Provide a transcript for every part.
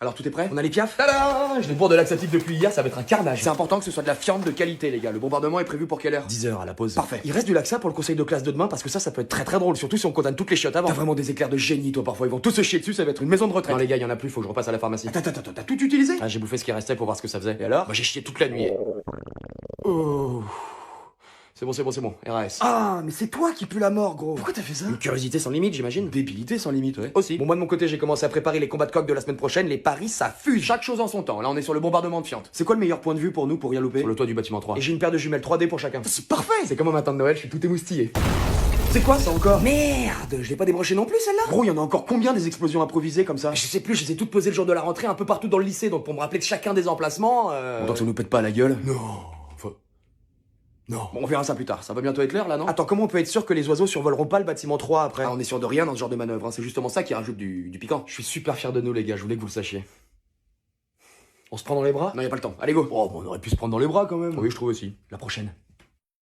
Alors tout est prêt? On a les piafs? Tada! Je les bourre de laxatif depuis hier, ça va être un carnage. C'est important que ce soit de la fiente de qualité, les gars. Le bombardement est prévu pour quelle heure? 10 h à la pause. Parfait. Il reste du laxa pour le conseil de classe de demain parce que ça peut être très drôle, surtout si on condamne toutes les chiottes avant. T'as vraiment des éclairs de génie, toi, parfois. Ils vont tous se chier dessus, ça va être une maison de retraite. Non les gars, y en a plus, faut que je repasse à la pharmacie. Attends, t'as tout utilisé? Ah, j'ai bouffé ce qui restait pour voir ce que ça faisait. Et alors? Moi j'ai chié toute la nuit. Oh. C'est bon, RAS. Ah, mais c'est toi qui pue la mort, gros. Pourquoi t'as fait ça? Une curiosité sans limite, j'imagine. Débilité sans limite, ouais. Aussi. Bon, moi de mon côté, j'ai commencé à préparer les combats de coq de la semaine prochaine. Les paris, ça fuse. Chaque chose en son temps. Là, on est sur le bombardement de fientes. C'est quoi le meilleur point de vue pour nous pour rien louper? Sur le toit du bâtiment 3. Et j'ai une paire de jumelles 3D pour chacun. C'est parfait! C'est comme un matin de Noël, je suis tout émoustillé. C'est quoi ça encore? Merde, je l'ai pas débranché non plus celle-là. Gros, il y en a encore combien des explosions improvisées comme ça? Je sais plus, je les ai toutes posées le jour de la rentrée un peu partout dans le lycée, donc pour me rappeler de chacun des emplacements. Autant que ça nous pète pas à la gueule. Non. Non. Bon, on verra ça plus tard. Ça va bientôt être l'heure là, non? Attends, comment on peut être sûr que les oiseaux survoleront pas le bâtiment 3 après? Ah, on est sûr de rien dans ce genre de manœuvre, hein. C'est justement ça qui rajoute du piquant. Je suis super fier de nous les gars, je voulais que vous le sachiez. On se prend dans les bras? Non, y a pas le temps. Allez, go. Oh, on aurait pu se prendre dans les bras quand même. Oui, je trouve aussi. La prochaine.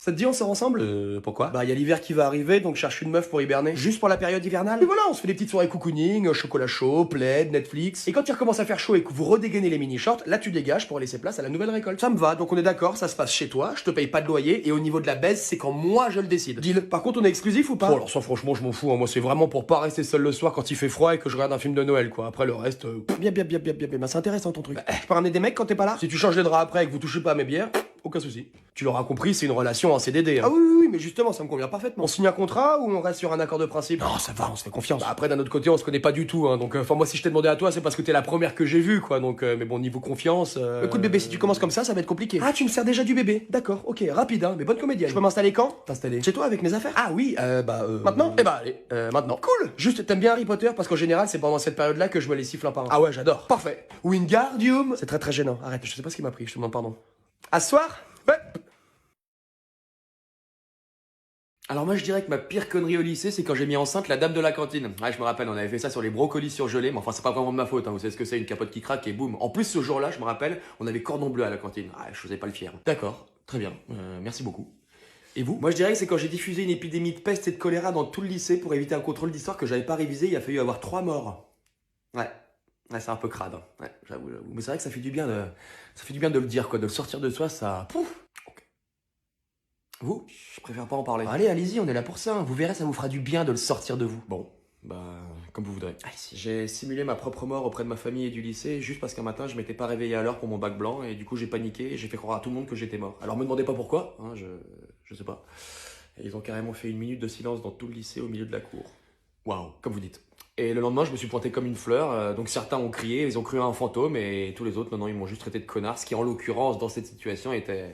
Ça te dit on sort ensemble? Pourquoi? Bah, y a l'hiver qui va arriver, donc je cherche une meuf pour hiberner. Juste pour la période hivernale? Et voilà, on se fait des petites soirées cocooning, chocolat chaud, plaid, Netflix. Et quand il recommence à faire chaud et que vous redégainez les mini-shorts, là tu dégages pour laisser place à la nouvelle récolte. Ça me va, donc on est d'accord, ça se passe chez toi, je te paye pas de loyer, et au niveau de la baise, c'est quand moi je le décide. Deal. Par contre, on est exclusif ou pas? Oh, alors ça franchement je m'en fous, hein. Moi c'est vraiment pour pas rester seul le soir quand il fait froid et que je regarde un film de Noël quoi. Après le reste... Bien, bah, c'est intéressant ton truc. Je peux ramener des mecs quand t'es pas là? Si tu changes les draps après et que vous touchez pas à mes bières, aucun souci. Tu l'auras compris, c'est une relation en CDD. Hein. Ah oui, mais justement, ça me convient parfaitement. On signe un contrat ou on reste sur un accord de principe? Non, ça va, on se fait confiance. Bah après, d'un autre côté, on se connaît pas du tout, hein, donc moi si je t'ai demandé à toi, c'est parce que t'es la première que j'ai vue, quoi, donc mais bon, niveau confiance... Écoute bébé, si tu commences comme ça va être compliqué. Ah, tu me sers déjà du bébé? D'accord, ok, rapide, hein, mais bonne comédienne. Je peux m'installer quand? T'installer Chez toi avec mes affaires? Ah oui, Maintenant? Eh bah allez, maintenant. Cool! Juste, t'aimes bien Harry Potter? Parce qu'en général, c'est pendant cette période-là que je me les siffle un par un. Ah ouais, j'adore. Parfait. Wingardium. C'est très gênant, arrête, je sais pas ce qui m'a pris, je te demande pardon. À ce soir? Ouais. Alors moi je dirais que ma pire connerie au lycée c'est quand j'ai mis enceinte la dame de la cantine. Ouais je me rappelle, on avait fait ça sur les brocolis surgelés, mais enfin c'est pas vraiment de ma faute, hein. Vous savez ce que c'est, une capote qui craque et boum. En plus ce jour-là je me rappelle, on avait cordon bleu à la cantine. Ah je faisais pas le fier. D'accord, très bien, merci beaucoup. Et vous? Moi je dirais que c'est quand j'ai diffusé une épidémie de peste et de choléra dans tout le lycée pour éviter un contrôle d'histoire que j'avais pas révisé, il a fallu avoir 3 morts. Ouais c'est un peu crade, hein. Ouais, j'avoue. Mais c'est vrai que ça fait du bien de le dire quoi, de le sortir de soi, ça... Pouf. Vous? Je préfère pas en parler. Allez, allez-y, on est là pour ça. Vous verrez, ça vous fera du bien de le sortir de vous. Bon, bah, comme vous voudrez. Allez-y. J'ai simulé ma propre mort auprès de ma famille et du lycée juste parce qu'un matin je m'étais pas réveillé à l'heure pour mon bac blanc et du coup j'ai paniqué et j'ai fait croire à tout le monde que j'étais mort. Alors me demandez pas pourquoi, hein, je sais pas. Et ils ont carrément fait une minute de silence dans tout le lycée au milieu de la cour. Waouh. Comme vous dites. Et le lendemain je me suis pointé comme une fleur, donc certains ont crié, ils ont cru à un fantôme et tous les autres non, ils m'ont juste traité de connard, ce qui en l'occurrence dans cette situation était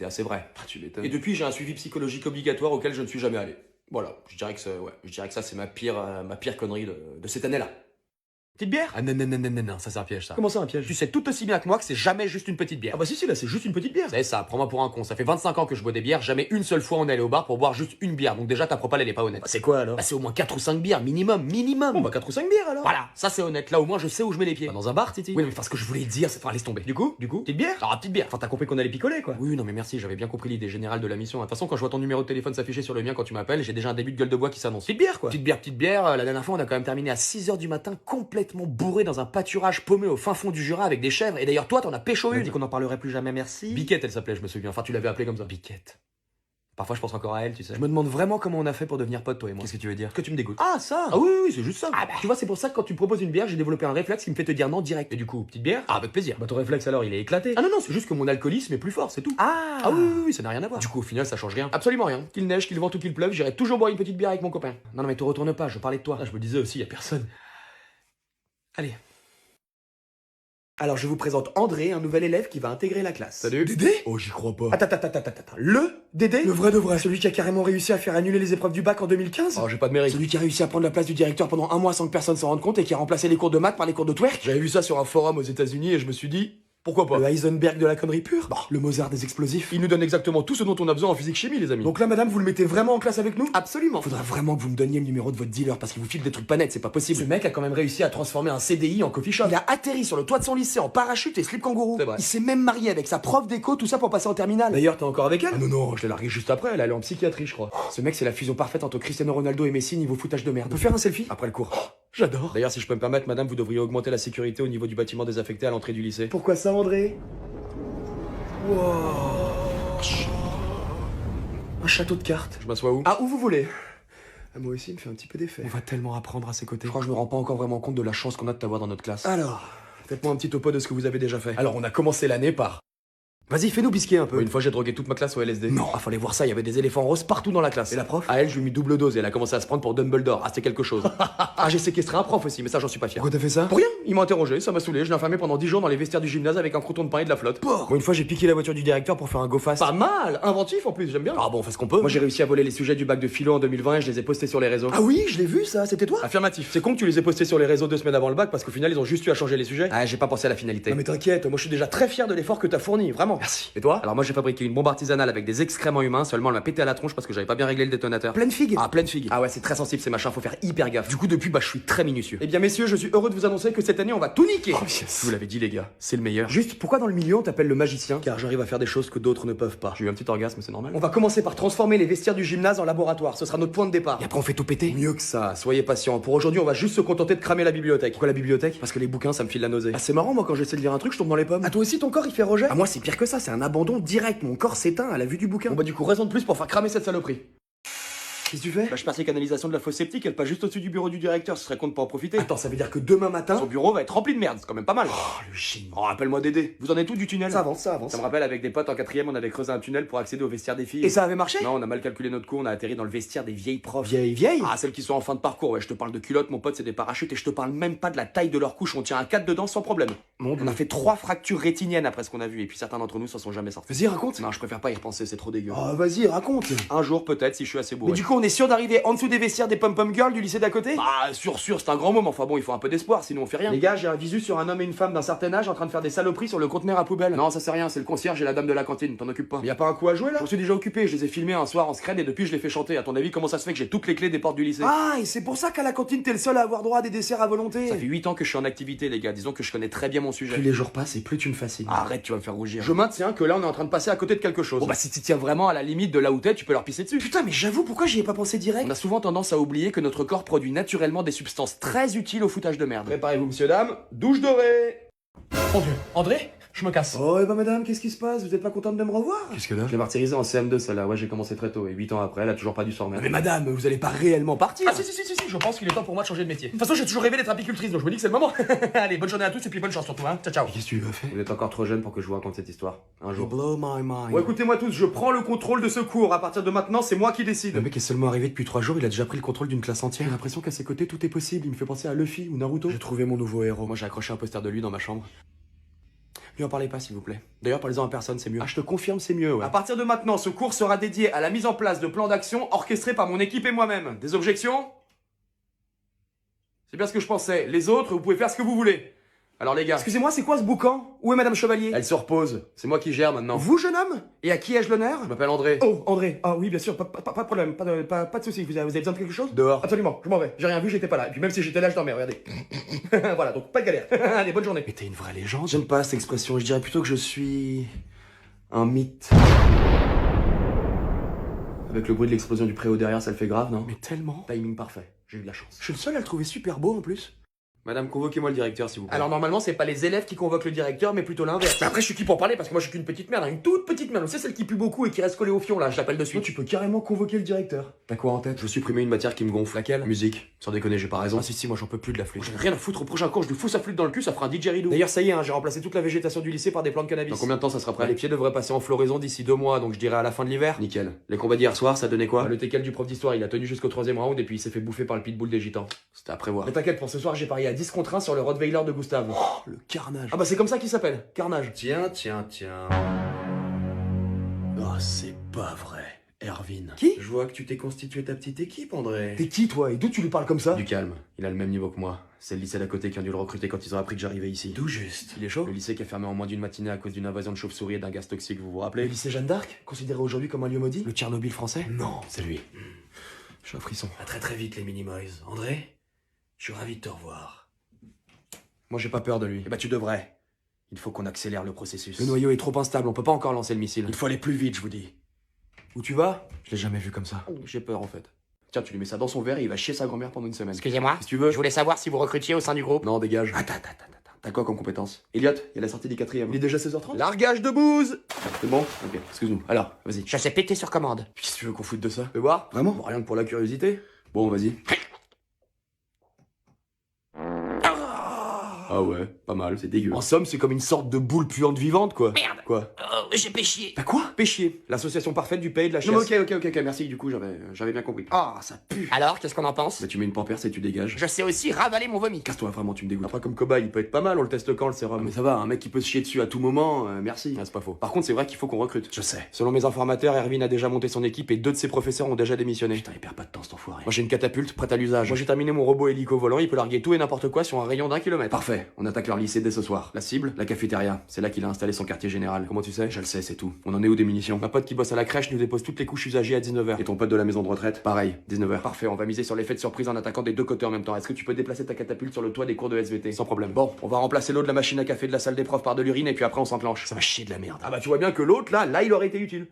assez vrai. Ah, tu m'étonnes. Et depuis, j'ai un suivi psychologique obligatoire auquel je ne suis jamais allé. Voilà, je dirais que ça, c'est ma pire connerie de cette année-là. Petite bière? Ah non, ça c'est un piège ça. Comment ça un piège? Tu sais tout aussi bien que moi que c'est jamais juste une petite bière. Ah bah si, là c'est juste une petite bière. C'est ça, prends-moi pour un con. Ça fait 25 ans que je bois des bières, jamais une seule fois on est allé au bar pour boire juste une bière. Donc déjà ta propale elle est pas honnête. Bah c'est quoi alors? Bah c'est au moins 4 ou 5 bières, minimum. Bon bah 4 ou 5 bières alors. Voilà, ça c'est honnête. Là au moins je sais où je mets les pieds. Bah, dans un bar, Titi? Oui mais enfin ce que je voulais dire c'est... Enfin laisse tomber. Du coup? Petite bière? Alors petite bière. Enfin t'as compris qu'on allait picoler quoi. Oui non mais merci, j'avais bien compris l'idée générale de la mission. De toute façon quand je vois ton numéro de téléphone s'afficher sur le mien quand tu m'appelles, j'ai déjà un début de gueule de bois qui s'annonce. Petite bière quoi. Petite bière, la dernière fois on a quand même terminé à 6h du matin complètement bourré dans un pâturage paumé au fin fond du Jura avec des chèvres. Et d'ailleurs toi t'en as pécho On a une. dit qu'on en parlerait plus jamais, merci. Biquette elle s'appelait, je me souviens. Enfin tu l'avais appelée comme ça. Biquette. Parfois je pense encore à elle, tu sais. Je me demande vraiment comment on a fait pour devenir potes toi et moi. Qu'est-ce que tu veux dire? Que tu me dégoûtes. Ah ça. Ah oui, c'est juste ça. Ah bah. Tu vois, c'est pour ça que quand tu me proposes une bière, j'ai développé un réflexe qui me fait te dire non direct. Et du coup, petite bière? Ah avec plaisir. Bah ton réflexe alors, il est éclaté. Ah non, c'est juste que mon alcoolisme est plus fort, c'est tout. Ah Oui, ça n'a rien à voir. Du coup, au final, ça change rien. Absolument rien. Qu'il neige, qu'il vente ou qu'il pleuve, j'irai toujours boire une petite bière avec mon copain. Non, mais te retourne pas, je parlais de toi. Ah, je me disais aussi, y a personne. Allez. Alors je vous présente André, un nouvel élève qui va intégrer la classe. Salut. Dédé? Oh, j'y crois pas. Attends. Le Dédé? Le vrai de vrai. Celui qui a carrément réussi à faire annuler les épreuves du bac en 2015? Oh, j'ai pas de mérite. Celui qui a réussi à prendre la place du directeur pendant un mois sans que personne s'en rende compte et qui a remplacé les cours de maths par les cours de twerk? J'avais vu ça sur un forum aux États-Unis et je me suis dit, pourquoi pas? Le Heisenberg de la connerie pure? Le Mozart des explosifs? Il nous donne exactement tout ce dont on a besoin en physique-chimie, les amis. Donc là, madame, vous le mettez vraiment en classe avec nous? absolument. Faudra vraiment que vous me donniez le numéro de votre dealer parce qu'il vous file des trucs pas nets, c'est pas possible. Ce mec a quand même réussi à transformer un CDI en coffee shop. Il a atterri sur le toit de son lycée en parachute et slip kangourou. C'est vrai. Il s'est même marié avec sa prof d'éco, tout ça pour passer en terminale. D'ailleurs, t'es encore avec elle? Ah non, je l'ai largué juste après, elle allait en psychiatrie, je crois. Ce mec, c'est la fusion parfaite entre Cristiano Ronaldo et Messi niveau foutage de merde. On peut faire un selfie? Après le cours. J'adore. D'ailleurs, si je peux me permettre, madame, vous devriez augmenter la sécurité au niveau du bâtiment désaffecté à l'entrée du lycée. Pourquoi ça, André? Wow. Un château de cartes. Je m'assois où? Ah, où vous voulez. Ah, moi aussi, il me fait un petit peu d'effet. On va tellement apprendre à ses côtés. Je crois que je me rends pas encore vraiment compte de la chance qu'on a de t'avoir dans notre classe. Alors, Faites-moi un petit topo de ce que vous avez déjà fait. alors on a commencé l'année par... Vas-y, fais-nous bisquer un peu. Une fois, j'ai drogué toute ma classe au LSD. Non. Ah, fallait voir ça, il y avait des éléphants roses partout dans la classe. Et la prof? À elle, je lui ai mis double dose et elle a commencé à se prendre pour Dumbledore. Ah, c'était quelque chose. Ah, j'ai séquestré un prof aussi, mais ça, j'en suis pas fier. Pourquoi t'as fait ça? Pour rien, ils m'ont interrogé, ça m'a saoulé, je l'ai enfermé pendant 10 jours dans les vestiaires du gymnase avec un crouton de pain et de la flotte. Porc. Bon, une fois, j'ai piqué la voiture du directeur pour faire un go fast. Pas mal, inventif en plus, j'aime bien. Ah bon, on fait ce qu'on peut. Moi, j'ai réussi à voler les sujets du bac de philo en 2020 et je les ai postés sur les réseaux. Ah oui, je l'ai vu ça, c'était toi? Affirmatif. C'est con que tu les aies postés sur les réseaux 2 semaines avant le bac parce qu'au final, ils ont juste eu à changer les sujets. Ah, j'ai pas pensé à la finalité. Non mais t'inquiète, moi je suis déjà très fier de l'effort que t'as fourni, vraiment. Merci. Et toi? Alors moi, j'ai fabriqué une bombe artisanale avec des excréments humains, seulement elle m'a pété à la tronche parce que j'avais pas bien réglé le détonateur. Pleine figue. Ah, pleine figue. Ah ouais, c'est très sensible ces machins, faut faire hyper gaffe. Du coup, depuis, bah, je suis très minutieux. Eh bien messieurs, je suis heureux de vous annoncer que cette année on va tout niquer. Oh yes. Je vous l'avais dit, les gars, c'est le meilleur. Juste, pourquoi dans le milieu on t'appelle le magicien? Car j'arrive à faire des choses que d'autres ne peuvent pas. J'ai eu un petit orgasme, c'est normal. On va commencer par transformer les vestiaires du gymnase en laboratoire, ce sera notre point de départ. Et après, on fait tout péter. Mieux que ça, soyez patients. Pour aujourd'hui, on va juste se contenter de cramer la bibliothèque. Pourquoi la bibliothèque? Parce que les bouquins, ça me file la nausée. Ah, c'est marrant, moi, quand j'essaie de lire un truc, je tombe dans les pommes. Ah toi aussi ton corps il fait rejet? Ah, moi, c'est pire que ça, c'est un abandon direct. Mon corps s'éteint à la vue du bouquin. Bon bah du coup, raison de plus pour faire cramer cette saloperie. Qu'est-ce que tu fais? Bah, je passe les canalisations de la fosse septique, elle passe juste au-dessus du bureau du directeur, ce serait con de pas en profiter. Attends, ça veut dire que demain matin... Son bureau va être rempli de merde, c'est quand même pas mal. Oh, le génie. Oh, rappelle-moi Dédé. Vous en êtes où du tunnel? Ça avance, ça avance. Ça me rappelle, avec des potes en 4ème, on avait creusé un tunnel pour accéder au vestiaire des filles. Et ça avait marché? Non, on a mal calculé notre coup, on a atterri dans le vestiaire des vieilles profs. Vieille? Ah, celles qui sont en fin de parcours, ouais, je te parle de culottes, mon pote, c'est des parachutes, et je te parle même pas de la taille de leur couche, on tient un 4 dedans sans problème. On a fait 3 fractures rétiniennes après ce qu'on a vu, et puis certains d'entre nous s'en sont jamais sortis. Vas-y, raconte. Non, je préfère pas y repenser, c'est trop dégueu. Oh, vas-y, raconte. Un jour, peut-être, si je suis assez beau. Mais du coup, on est sûr d'arriver en dessous des vestiaires des pom-pom girls du lycée d'à côté? Ah, sûr, c'est un grand mot, mais enfin bon, il faut un peu d'espoir, sinon on fait rien. Les gars, j'ai un visu sur un homme et une femme d'un certain âge en train de faire des saloperies sur le conteneur à poubelle. Non, ça c'est rien, c'est le concierge et la dame de la cantine, t'en occupes pas. Y a pas un coup à jouer là? Je suis déjà occupé, je les ai filmés un soir en scred et depuis je les fais chanter. À ton avis, comment ça se fait que j'ai toutes les clés des portes du lycée? Ah, et c'est pour ça qu'à la cantine t'es le seul à avoir droit à des desserts à volonté. Ça fait 8 ans que je suis en activité, les gars, disons que je connais très bien mon sujet. Plus les jours passent et plus tu me fascines. Arrête, tu vas me faire rougir. Je maintiens que là on est en train de passer à côté de quelque chose. Bon bah si tu tiens vraiment à la limite de là où t'es, tu peux leur pisser dessus. Putain, mais j'avoue, pourquoi j'y ai pas pensé direct? On a souvent tendance à oublier que notre corps produit naturellement des substances très utiles au foutage de merde. Préparez-vous, messieurs, dames, douche dorée. Mon Dieu, André, je me casse. Oh, et bah madame, qu'est-ce qui se passe? Vous êtes pas contente de me revoir? Qu'est-ce que là? Je l'ai martyrisé en CM2 celle-là, ouais j'ai commencé très tôt et 8 ans après elle a toujours pas dû s'en remettre. Mais madame, vous allez pas réellement partir? Ah si, je pense qu'il est temps pour moi de changer de métier. De toute façon j'ai toujours rêvé d'être apicultrice donc je me dis que c'est le moment. Allez, bonne journée à tous et puis bonne chance surtout hein. Ciao ciao. Qu'est-ce que tu vas faire? Vous êtes encore trop jeune pour que je vous raconte cette histoire. Un You jour. blow my mind. Bon écoutez-moi tous, je prends le contrôle de ce cours. À partir de maintenant, c'est moi qui décide. Le mec est seulement arrivé depuis 3 jours, il a déjà pris le contrôle d'une classe entière. J'ai l'impression qu'à ses côtés tout est possible, il me fait penser à Luffy ou Naruto. J'ai trouvé mon nouveau héros. Moi j'ai accroché un poster de lui dans ma chambre. Lui en parlez pas s'il vous plaît. D'ailleurs, parlez-en à personne, c'est mieux. Ah, je te confirme, c'est mieux, ouais. À partir de maintenant, ce cours sera dédié à la mise en place de plans d'action orchestrés par mon équipe et moi-même. Des objections? C'est bien ce que je pensais. Les autres, vous pouvez faire ce que vous voulez. Alors les gars, Excusez-moi, c'est quoi ce boucan? Où est madame Chevalier? elle se repose. C'est moi qui gère maintenant. Vous, jeune homme? Et à qui ai-je l'honneur? Je m'appelle André. Oh, André. Ah oui, bien sûr, pas de problème, pas de soucis. Vous avez besoin de quelque chose? Dehors. Absolument, je m'en vais. J'ai rien vu, j'étais pas là. Et puis même si j'étais là, je dormais, regardez. Voilà, donc pas de galère. Allez, bonne journée. Mais t'es une vraie légende. J'aime pas cette expression, je dirais plutôt que je suis... un mythe. Avec le bruit de l'explosion du préau derrière, ça le fait grave, non? Mais tellement. Timing parfait. J'ai eu de la chance. Je suis le seul à le trouver super beau en plus. Madame, convoquez-moi le directeur, s'il vous plaît. Alors normalement, c'est pas les élèves qui convoquent le directeur, mais plutôt l'inverse. Mais après, je suis qui pour parler parce que moi, je suis qu'une petite merde, hein, une toute petite merde. Vous savez, celle qui pue beaucoup et qui reste collée au fion, là, je l'appelle de Toi, suite. tu peux carrément convoquer le directeur. T'as quoi en tête? Je veux supprimer une matière qui me gonfle. Laquelle? Musique. Sans déconner, j'ai pas raison. Ah si, moi j'en peux plus de la flûte. J'en ai rien à foutre, au prochain cours, je lui fous sa flûte dans le cul, ça fera un didgeridoo. D'ailleurs, ça y est, hein, j'ai remplacé toute la végétation du lycée par des plantes de cannabis. Dans combien de temps ça sera prêt? Les Les pieds devraient passer en floraison d'ici 2 mois, donc je dirais à la fin de l'hiver. Nickel. Les combats d'hier soir, ça donnait quoi? Le teckel du prof d'histoire, il a tenu jusqu'au 3ème round et puis il s'est fait bouffer par le pitbull des gitans. C'était à prévoir. Mais t'inquiète, pour ce soir, j'ai parié à 10 contre 1 sur le Rottweiler de Gustave. Oh, le carnage. Ah bah c'est comme ça qu'il s'appelle, Carnage. Tiens. Oh, c'est pas vrai. Erwin. Qui? Je vois que tu t'es constitué ta petite équipe, André. T'es qui, toi? Et d'où tu lui parles comme ça? Du calme, il a le même niveau que moi. C'est le lycée d'à côté qui a dû le recruter quand ils ont appris que j'arrivais ici. D'où juste? Il est chaud? Le lycée qui a fermé en moins d'une matinée à cause d'une invasion de chauves-souris et d'un gaz toxique, vous vous Le rappelez? lycée Jeanne d'Arc, considéré aujourd'hui comme un lieu maudit? Le Tchernobyl français? Non. C'est lui. J'ai un frisson. À très vite les Minimoys. André, je suis ravi de te revoir. Moi j'ai pas peur de lui. Eh bah tu devrais. Il faut qu'on accélère le processus. Le noyau est trop instable, on peut pas encore lancer le missile. Il faut aller plus vite, je vous dis. Où tu vas? Je l'ai jamais vu comme ça. J'ai peur en fait. Tiens, tu lui mets ça dans son verre et il va chier sa grand-mère pendant une semaine. Excusez-moi, Si tu veux. je voulais savoir si vous recrutiez au sein du groupe. Non, dégage. Attends. T'as quoi comme compétence? Elliot, il y a la sortie des quatrièmes. Il est déjà 16h30? Largage de bouse! C'est bon? Ok, excuse-nous. Alors, vas-y. Je sais péter sur commande. Qu'est-ce que tu veux qu'on foute de ça? Fais voir? Vraiment? Bon, rien que pour la curiosité. Bon, vas-y. Ah ouais, pas mal, c'est dégueu. En somme, c'est comme une sorte de boule puante vivante, quoi. Merde. Quoi? J'ai péchié. T'as quoi? Péchier. L'association parfaite du pays et de la chasse. Non, ok, merci, du coup, j'avais bien compris. Ah, ça pue. Alors, qu'est-ce qu'on en pense? Bah, tu mets une pampers et tu dégages. Je sais aussi ravaler mon vomi. Casse-toi, vraiment, tu me dégoûtes. Après, comme cobaye, il peut être pas mal, on le teste quand, le sérum. Mais ça va, un mec qui peut se chier dessus à tout moment, merci. Ah, c'est pas faux. Par contre, c'est vrai qu'il faut qu'on recrute. Je sais. Selon mes informateurs, Erwin a déjà monté son équipe et 2 de ses professeurs ont déjà démissionné. Putain, il perd pas de temps, cet enfoiré. Moi, j'ai une catapulte prête à l'usage. Moi, j'ai terminé mon robot hélico volant, il peut larguer tout et n'importe quoi sur un rayon d'1 kilomètre. Parfait, on attaque leur lycée dès ce soir. La cible, la cafétéria. C'est là qu'il a installé son quartier général. Comment tu sais? Je le sais, c'est tout. On en est où des munitions? Ma pote qui bosse à la crèche nous dépose toutes les couches usagées à 19h. Et ton pote de la maison de retraite? Pareil, 19h. Parfait, on va miser sur l'effet de surprise en attaquant des deux côtés en même temps. Est-ce que tu peux déplacer ta catapulte sur le toit des cours de SVT? Sans problème. Bon, on va remplacer l'eau de la machine à café de la salle des profs par de l'urine et puis après on s'enclenche. Ça va chier de la merde. Ah bah tu vois bien que l'autre là, il aurait été utile.